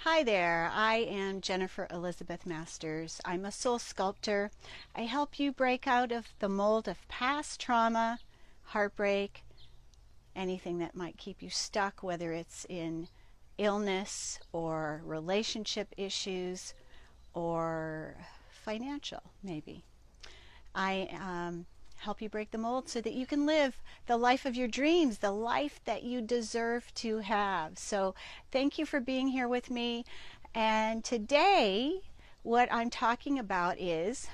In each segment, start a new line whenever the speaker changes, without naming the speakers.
Hi there, I am Jennifer Elizabeth Masters. I'm a soul sculptor. I help you break out of the mold of past trauma, heartbreak, anything that might keep you stuck, whether it's in illness or relationship issues or financial, maybe. I help you break the mold so that you can live the life of your dreams, the life that you deserve to have. So thank you for being here with me. And today, what I'm talking about is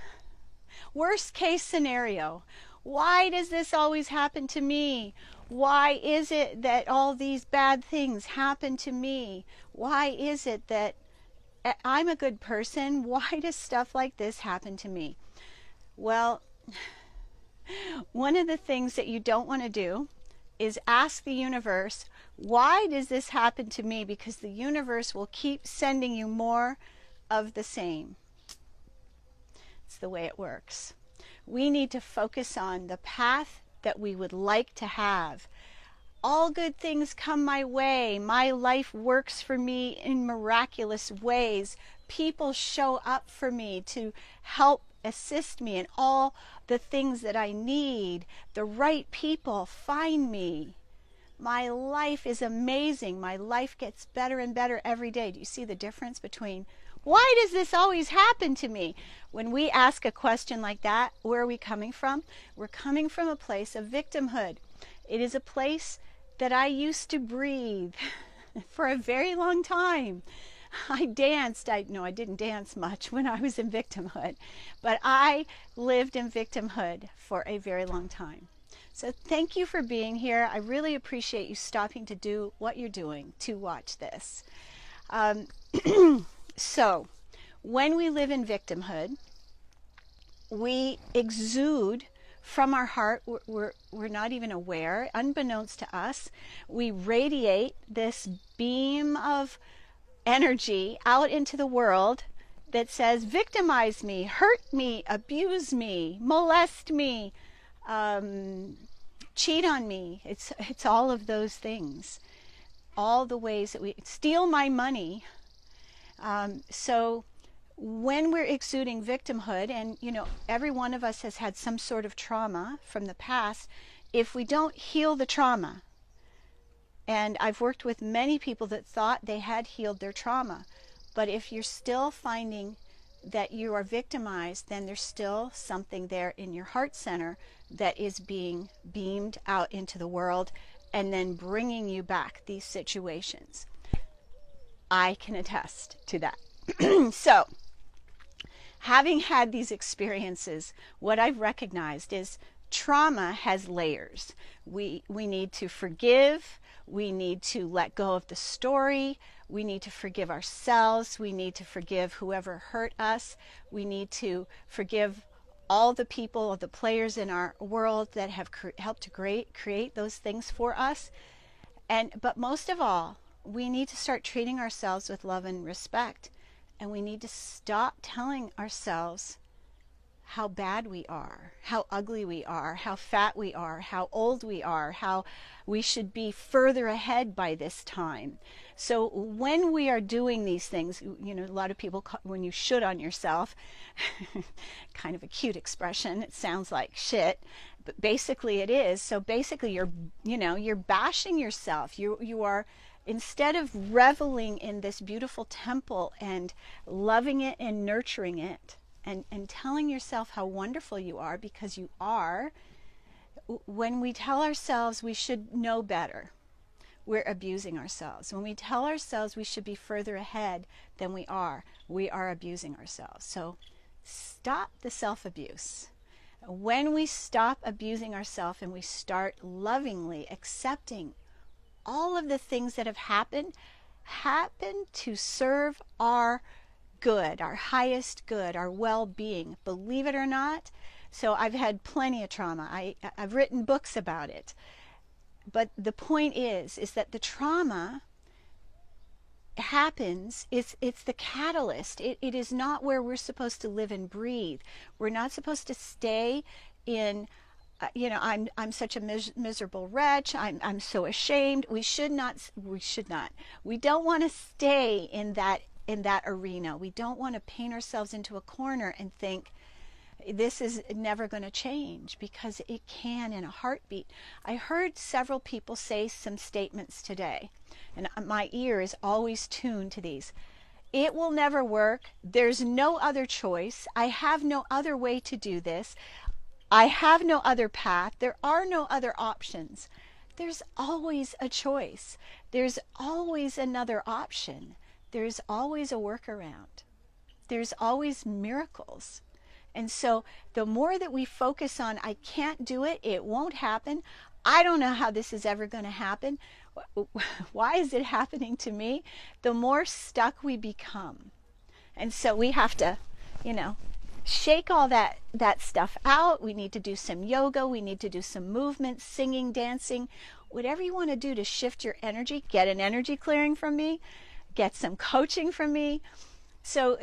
worst case scenario. Why does this always happen to me? Why is it that all these bad things happen to me? Why is it that I'm a good person? Why does stuff like this happen to me? Well, one of the things that you don't want to do is ask the universe, why does this happen to me? Because the universe will keep sending you more of the same. It's the way it works. We need to focus on the path that we would like to have. All good things come my way. My life works for me in miraculous ways. People show up for me to help assist me in all the things that I need. The right people find me. My life is amazing. My life gets better and better every day. Do you see the difference between why does this always happen to me? When we ask a question like that, where are we coming from? We're coming from a place of victimhood. It is a place that I used to breathe for a very long time. I danced. I didn't dance much when I was in victimhood, but I lived in victimhood for a very long time. So thank you for being here. I really appreciate you stopping to do what you're doing to watch this. So when we live in victimhood, we exude from our heart. We're not even aware, unbeknownst to us, we radiate this beam of energy out into the world that says, victimize me, hurt me, abuse me, molest me, cheat on me. It's all of those things, all the ways that we steal my money. So when we're exuding victimhood, and every one of us has had some sort of trauma from the past, if we don't heal the trauma, and I've worked with many people that thought they had healed their trauma, but if you're still finding that you are victimized, then there's still something there in your heart center that is being beamed out into the world and then bringing you back these situations. I can attest to that. So, having had these experiences, what I've recognized is trauma has layers. We need to forgive. We need to let go of the story. We need to forgive ourselves. We need to forgive whoever hurt us. We need to forgive all the people, the players in our world that have helped to create those things for us. But most of all, we need to start treating ourselves with love and respect. And we need to stop telling ourselves how bad we are, how ugly we are, how fat we are, how old we are, how we should be further ahead by this time. So when we are doing these things, a lot of people when you should on yourself, kind of a cute expression, it sounds like shit, but basically it is. So basically you're bashing yourself. You are, instead of reveling in this beautiful temple and loving it and nurturing it, and telling yourself how wonderful you are, because you are, when we tell ourselves we should know better, we're abusing ourselves. When we tell ourselves we should be further ahead than we are abusing ourselves. So stop the self-abuse. When we stop abusing ourselves and we start lovingly accepting all of the things that have happened to serve our good, our highest good, our well-being, believe it or not. So I've had plenty of trauma. I've written books about it. But the point is that the trauma happens, it's the catalyst. It is not where we're supposed to live and breathe. We're not supposed to stay in I'm such a miserable wretch. I'm so ashamed. We don't want to stay in that arena. We don't want to paint ourselves into a corner and think this is never going to change, because it can in a heartbeat. I heard several people say some statements today, and my ear is always tuned to these. It will never work. There's no other choice. I have no other way to do this. I have no other path. There are no other options. There's always a choice. There's always another option. There's always a workaround. There's always miracles. And so the more that we focus on, I can't do it, it won't happen, I don't know how this is ever going to happen, why is it happening to me, the more stuck we become. And so we have to, shake all that stuff out. We need to do some yoga. We need to do some movement, singing, dancing, whatever you want to do to shift your energy. Get an energy clearing from me. Get some coaching from me. So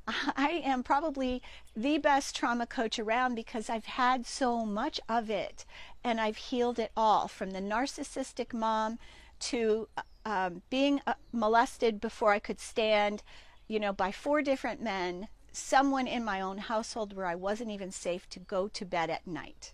I am probably the best trauma coach around, because I've had so much of it, and I've healed it all, from the narcissistic mom to being molested before I could stand, by 4 different men, someone in my own household where I wasn't even safe to go to bed at night.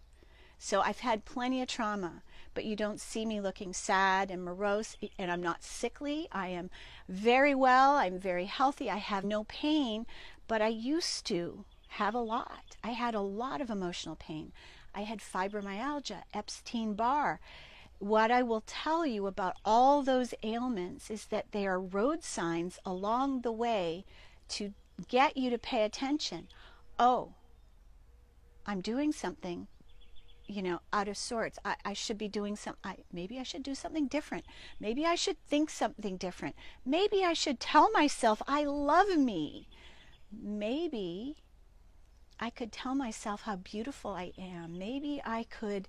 So I've had plenty of trauma, but you don't see me looking sad and morose, and I'm not sickly. I am very well. I'm very healthy. I have no pain, but I used to have a lot. I had a lot of emotional pain. I had fibromyalgia, Epstein-Barr. What I will tell you about all those ailments is that they are road signs along the way to get you to pay attention. Oh, I'm doing something out of sorts. I should be doing maybe I should do something different. Maybe I should think something different. Maybe I should tell myself I love me. Maybe I could tell myself how beautiful I am. Maybe I could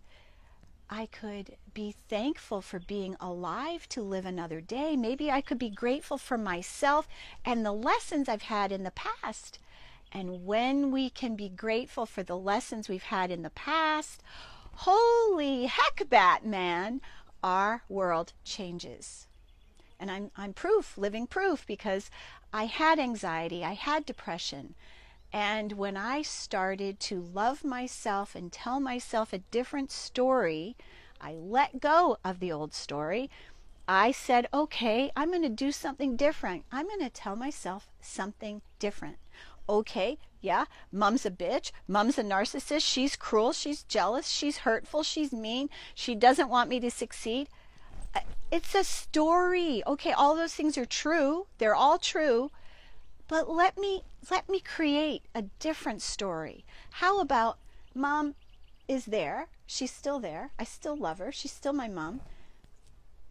be thankful for being alive to live another day. Maybe I could be grateful for myself and the lessons I've had in the past. And when we can be grateful for the lessons we've had in the past, holy heck, Batman, our world changes. And I'm proof, living proof, because I had anxiety, I had depression. And when I started to love myself and tell myself a different story, I let go of the old story. I said, okay, I'm going to do something different. I'm going to tell myself something different. Okay, yeah, mom's a bitch, mom's a narcissist, she's cruel, she's jealous, she's hurtful, she's mean, she doesn't want me to succeed. It's a story. Okay, all those things are true. They're all true. But let me create a different story. How about mom is there, she's still there, I still love her, she's still my mom.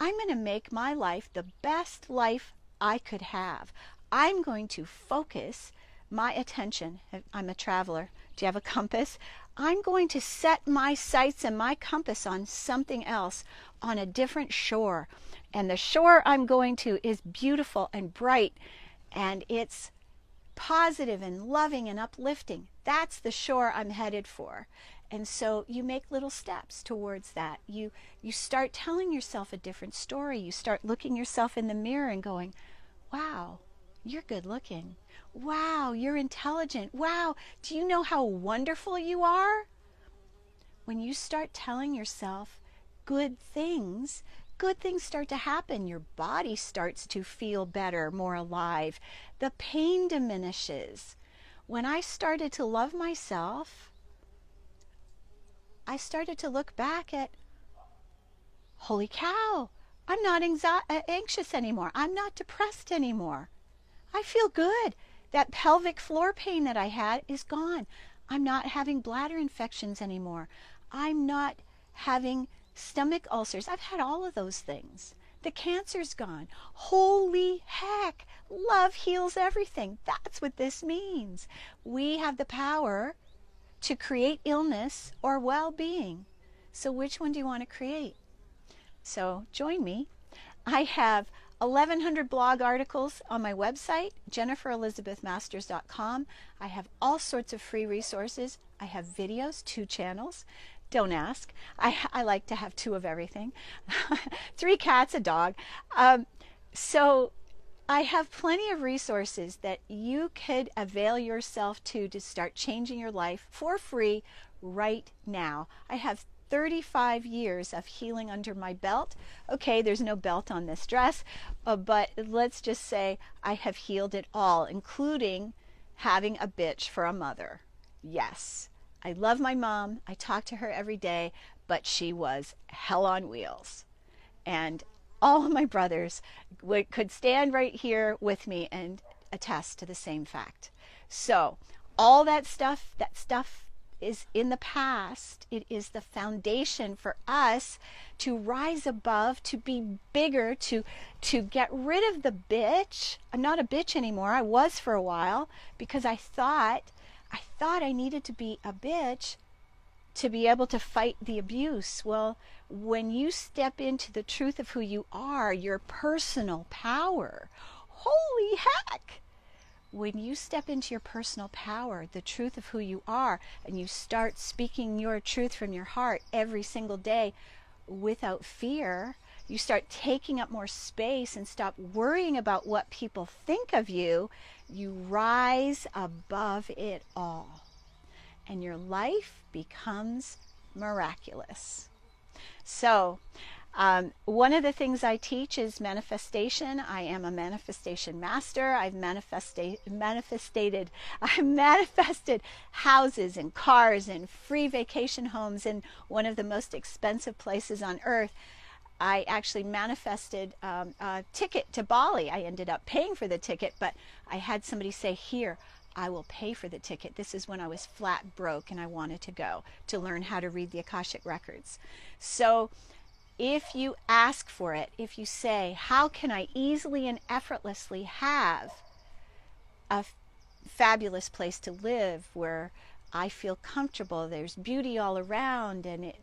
I'm going to make my life the best life I could have. I'm going to focus my attention. I'm a traveler. Do you have a compass? I'm going to set my sights and my compass on something else, on a different shore. And the shore I'm going to is beautiful and bright, and it's positive and loving and uplifting. That's the shore I'm headed for. And so you make little steps towards that. You start telling yourself a different story. You start looking yourself in the mirror and going, wow, you're good looking. Wow, you're intelligent. Wow, do you know how wonderful you are? When you start telling yourself good things start to happen. Your body starts to feel better, more alive. The pain diminishes. When I started to love myself, I started to look back at, holy cow, I'm not anxious anymore. I'm not depressed anymore. I feel good. That pelvic floor pain that I had is gone. I'm not having bladder infections anymore. I'm not having stomach ulcers. I've had all of those things. The cancer's gone. Holy heck, love heals everything. That's what this means. We have the power to create illness or well-being. So which one do you want to create? So join me. I have 1,100 blog articles on my website, jenniferelizabethmasters.com. I have all sorts of free resources. I have videos, 2 channels. Don't ask. I like to have two of everything. 3 cats, a dog. So I have plenty of resources that you could avail yourself to start changing your life for free right now. I have 35 years of healing under my belt. Okay, there's no belt on this dress, but let's just say I have healed it all, including having a bitch for a mother. Yes, I love my mom. I talk to her every day, but she was hell on wheels. And all of my brothers could stand right here with me and attest to the same fact. So all that stuff is in the past. It is the foundation for us to rise above, to be bigger, to get rid of the bitch. I'm not a bitch anymore. I was for a while, because I thought I needed to be a bitch to be able to fight the abuse. Well, when you step into the truth of who you are, your personal power, holy heck! When you step into your personal power, the truth of who you are, and you start speaking your truth from your heart every single day without fear, you start taking up more space and stop worrying about what people think of you, you rise above it all. And your life becomes miraculous. So, one of the things I teach is manifestation. I am a manifestation master. I've manifested houses and cars and free vacation homes in one of the most expensive places on earth. I actually manifested a ticket to Bali. I ended up paying for the ticket, but I had somebody say, here, I will pay for the ticket. This is when I was flat broke and I wanted to go to learn how to read the Akashic Records. So if you ask for it, if you say, how can I easily and effortlessly have a fabulous place to live where I feel comfortable, there's beauty all around, and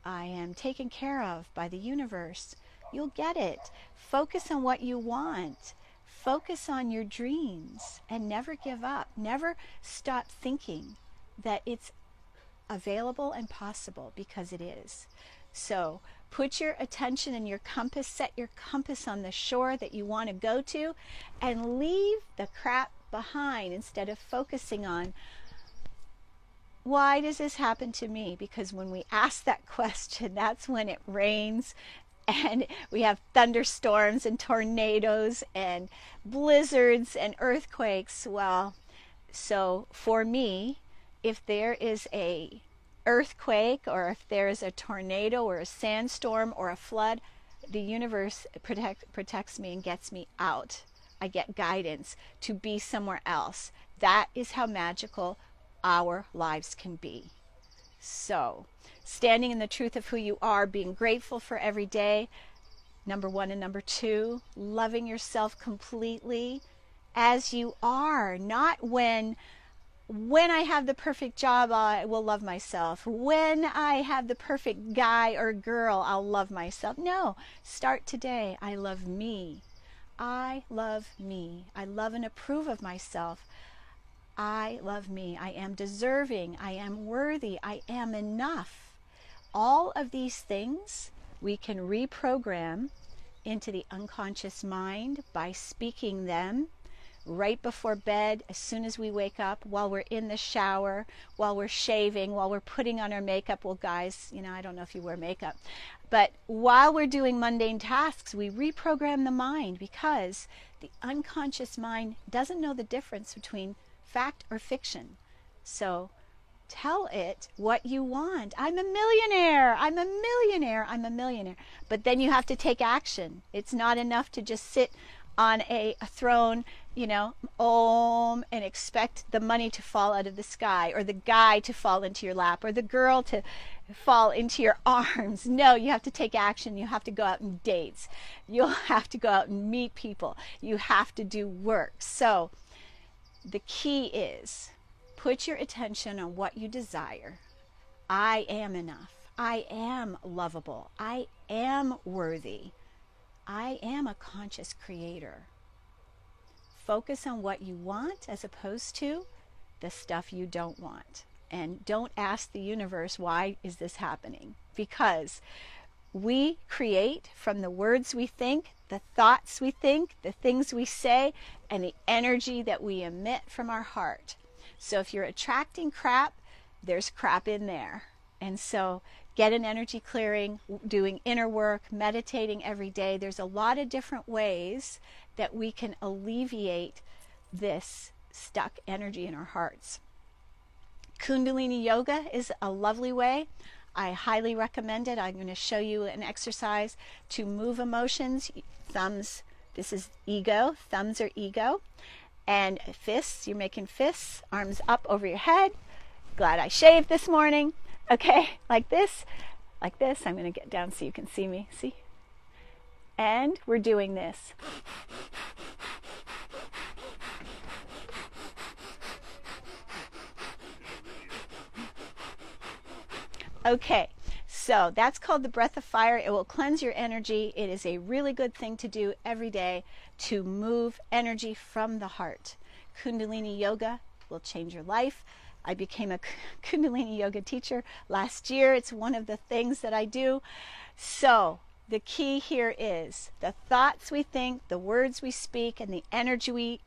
I am taken care of by the universe, you'll get it. Focus on what you want. Focus on your dreams and never give up. Never stop thinking that it's available and possible, because it is. So put your attention and your compass, set your compass on the shore that you want to go to, and leave the crap behind instead of focusing on, why does this happen to me? Because when we ask that question, that's when it rains and we have thunderstorms and tornadoes and blizzards and earthquakes. Well, so for me, if there is a earthquake, or if there is a tornado or a sandstorm or a flood, the universe protects me and gets me out. I get guidance to be somewhere else. That is how magical our lives can be. So, standing in the truth of who you are, being grateful for every day, number 1, and number 2, loving yourself completely as you are, not when I have the perfect job, I will love myself. When I have the perfect guy or girl, I'll love myself. No, start today. I love me. I love me. I love and approve of myself. I love me. I am deserving. I am worthy. I am enough. All of these things we can reprogram into the unconscious mind by speaking them right before bed, as soon as we wake up, while we're in the shower, while we're shaving, while we're putting on our makeup. Well, guys, I don't know if you wear makeup, but while we're doing mundane tasks, we reprogram the mind, because the unconscious mind doesn't know the difference between fact or fiction. So tell it what you want. I'm a millionaire. I'm a millionaire. I'm a millionaire. But then you have to take action. It's not enough to just sit on a throne, and expect the money to fall out of the sky, or the guy to fall into your lap, or the girl to fall into your arms. No, you have to take action. You have to go out on dates. You'll have to go out and meet people. You have to do work. So the key is, put your attention on what you desire. I am enough. I am lovable. I am worthy. I am a conscious creator. Focus on what you want as opposed to the stuff you don't want. and don't ask the universe, why is this happening? Because we create from the words we think, the thoughts we think, the things we say, and the energy that we emit from our heart. So if you're attracting crap, there's crap in there. And so get an energy clearing, doing inner work, meditating every day. There's a lot of different ways that we can alleviate this stuck energy in our hearts. Kundalini yoga is a lovely way. I highly recommend it. I'm going to show you an exercise to move emotions. Thumbs, this is ego. Thumbs are ego. And fists, you're making fists. Arms up over your head. Glad I shaved this morning. Okay, like this. Like this. I'm going to get down so you can see me. See? And we're doing this. Okay, so that's called the breath of fire. It will cleanse your energy. It is a really good thing to do every day to move energy from the heart. Kundalini yoga will change your life. I became a Kundalini yoga teacher last year. It's one of the things that I do. So the key here is the thoughts we think, the words we speak, and the energy we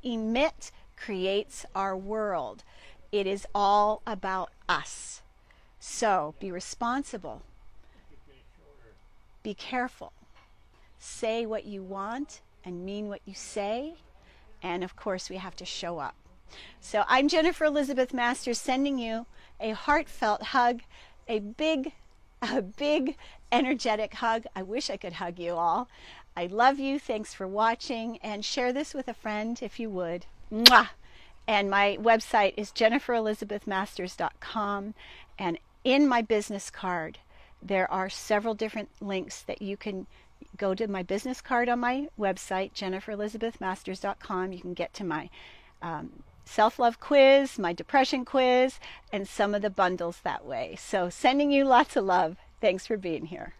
emit creates our world. It is all about us. So be responsible. Be careful. Say what you want and mean what you say. And of course, we have to show up. So I'm Jennifer Elizabeth Masters, sending you a heartfelt hug, a big energetic hug. I wish I could hug you all. I love you. Thanks for watching, and share this with a friend if you would. Mwah! And my website is jenniferelizabethmasters.com, and in my business card there are several different links that you can go to. My business card on my website, jenniferelizabethmasters.com. You can get to my self-love quiz, my depression quiz, and some of the bundles that way. So sending you lots of love. Thanks for being here.